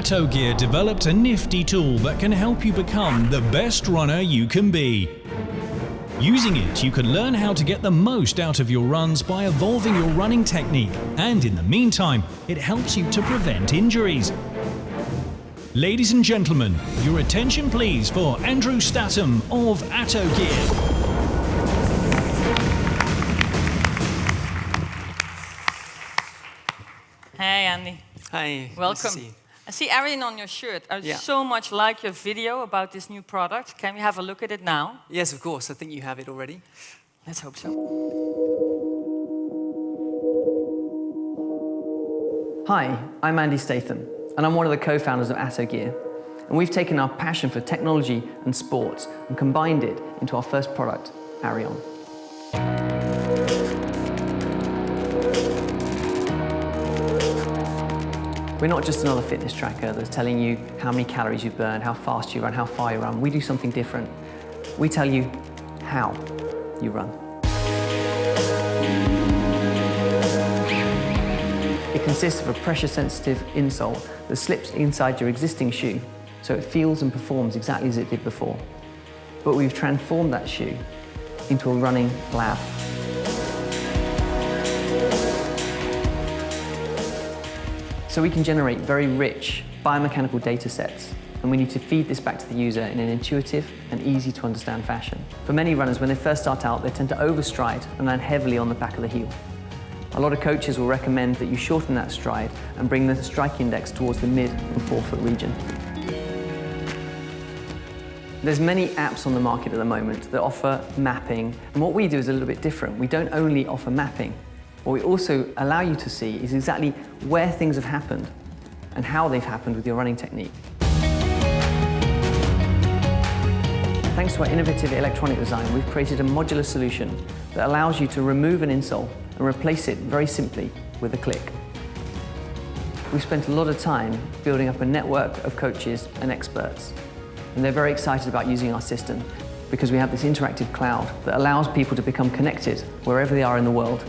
ATO Gear developed a nifty tool that can help you become the best runner you can be. Using it, you can learn how to get the most out of your runs by evolving your running technique, and in the meantime, it helps you to prevent injuries. Ladies and gentlemen, your attention please for Andrew Statham of ATO Gear. Hey Andy. Hi. Welcome. Nice to see you. I see Arion on your shirt. I so much like your video about this new product. Can we have a look at it now? Yes, of course. I think you have it already. Let's hope so. Hi, I'm Andy Statham, and I'm one of the co-founders of ATO Gear. And we've taken our passion for technology and sports and combined it into our first product, Arion. We're not just another fitness tracker that's telling you how many calories you burn, how fast you run, how far you run. We do something different. We tell you how you run. It consists of a pressure-sensitive insole that slips inside your existing shoe, so it feels and performs exactly as it did before. But we've transformed that shoe into a running lab. So we can generate very rich biomechanical data sets, and we need to feed this back to the user in an intuitive and easy to understand fashion. For many runners, when they first start out, they tend to overstride and land heavily on the back of the heel. A lot of coaches will recommend that you shorten that stride and bring the strike index towards the mid and forefoot region. There's many apps on the market at the moment that offer mapping, and what we do is a little bit different. We don't only offer mapping. What we also allow you to see is exactly where things have happened and how they've happened with your running technique. Thanks to our innovative electronic design, we've created a modular solution that allows you to remove an insole and replace it very simply with a click. We've spent a lot of time building up a network of coaches and experts, and they're very excited about using our system because we have this interactive cloud that allows people to become connected wherever they are in the world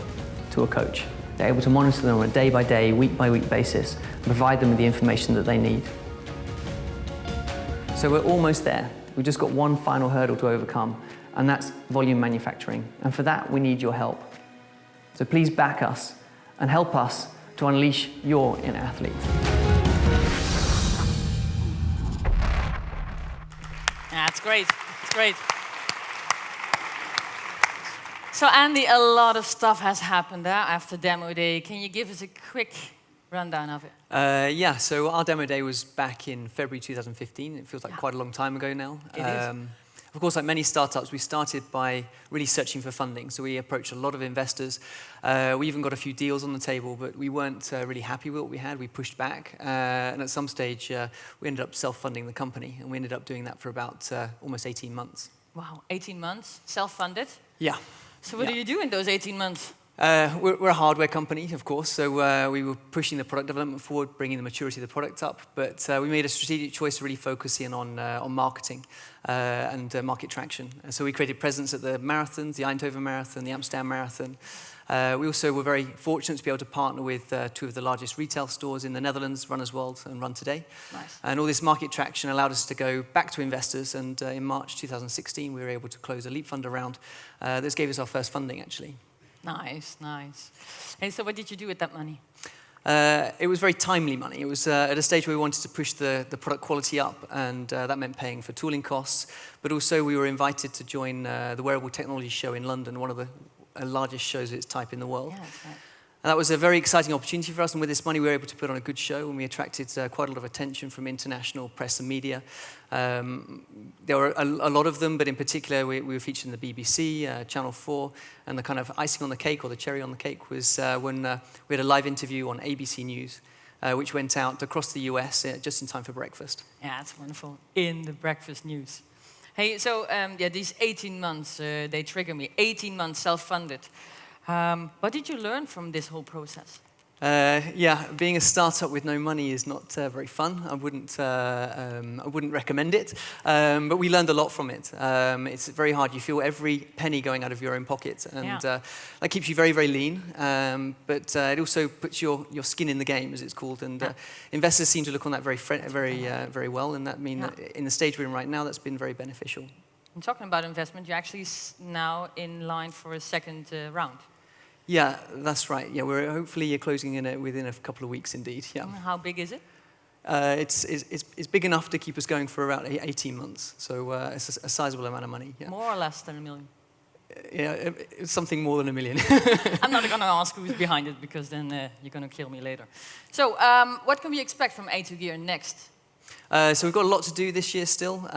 to a coach. They're able to monitor them on a day-by-day, week-by-week basis and provide them with the information that they need. So we're almost there. We've just got one final hurdle to overcome, and that's volume manufacturing. And for that, we need your help. So please back us and help us to unleash your inner athlete. That's great. It's great. So Andy, a lot of stuff has happened after Demo Day. Can you give us a quick rundown of it? Yeah, so our Demo Day was back in February 2015. It feels like quite a long time ago now. It is. Of course, like many startups, we started by really searching for funding. So we approached a lot of investors. We even got a few deals on the table, but we weren't really happy with what we had. We pushed back. And at some stage, we ended up self-funding the company. And we ended up doing that for about almost 18 months. Wow, 18 months, self-funded? Yeah. So what do you do in those 18 months? We're a hardware company, of course, so we were pushing the product development forward, bringing the maturity of the product up, but we made a strategic choice to really focus in on marketing and market traction. So we created presence at the marathons, the Eindhoven Marathon, the Amsterdam Marathon. We also were very fortunate to be able to partner with two of the largest retail stores in the Netherlands, Runners World and Run Today. Nice. And all this market traction allowed us to go back to investors, and in March 2016 we were able to close a Leap Fund round. This gave us our first funding, actually. Nice, nice. And so what did you do with that money? It was very timely money. It was at a stage where we wanted to push the product quality up, and that meant paying for tooling costs. But also we were invited to join the Wearable Technology Show in London, one of the largest shows of its type in the world. Yeah, that's right. And that was a very exciting opportunity for us, and with this money we were able to put on a good show, and we attracted quite a lot of attention from international press and media. There were a lot of them, but in particular we were featured in the BBC, Channel 4, and the kind of icing on the cake, or the cherry on the cake, was when we had a live interview on ABC News, which went out across the US just in time for breakfast. Yeah, that's wonderful. In the breakfast news. Hey, so these 18 months, they trigger me. 18 months self-funded. What did you learn from this whole process? Yeah, being a startup with no money is not very fun. I wouldn't recommend it. But we learned a lot from it. It's very hard. You feel every penny going out of your own pocket, and that keeps you very, very lean. But it also puts your skin in the game, as it's called. And investors seem to look on that very well. And that means that in the stage we're in right now, that's been very beneficial. And talking about investment, you're actually now in line for a second round. Yeah, that's right. Yeah, we're hopefully closing in it within a couple of weeks, indeed. Yeah. How big is it? It's big enough to keep us going for around 18 months. So it's a sizable amount of money. Yeah. More or less than $1 million? Yeah, it's something more than $1 million. I'm not going to ask who's behind it, because then you're going to kill me later. So what can we expect from ATO Gear next? So we've got a lot to do this year still.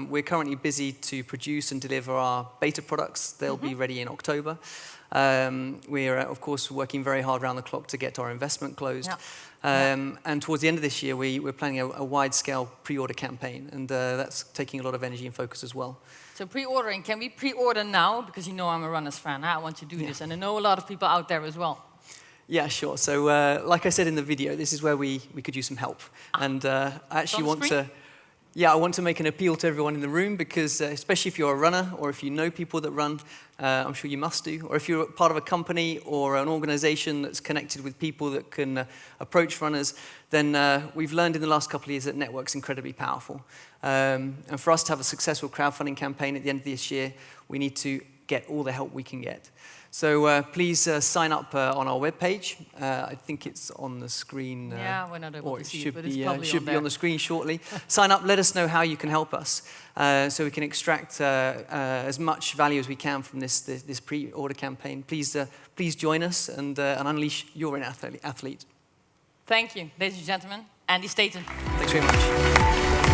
We're currently busy to produce and deliver our beta products. They'll be ready in October. We're, of course, working very hard around the clock to get our investment closed. And towards the end of this year, we're planning a wide-scale pre-order campaign, and that's taking a lot of energy and focus as well. So pre-ordering, can we pre-order now? Because you know I'm a runners fan. I want to do this, and I know a lot of people out there as well. Yeah, sure. So like I said in the video, this is where we could use some help. And I actually I want to make an appeal to everyone in the room, because especially if you're a runner, or if you know people that run, I'm sure you must do, or if you're part of a company or an organization that's connected with people that can approach runners, then we've learned in the last couple of years that network's incredibly powerful. And for us to have a successful crowdfunding campaign at the end of this year, we need to get all the help we can get. So please sign up on our webpage. I think it's on the screen. Yeah, we're not able to see it, but it's probably should be on the screen shortly. Sign up, let us know how you can help us, so we can extract as much value as we can from this pre-order campaign. Please join us and unleash your inner athlete. Thank you, ladies and gentlemen. Andy Statham. Thanks very much.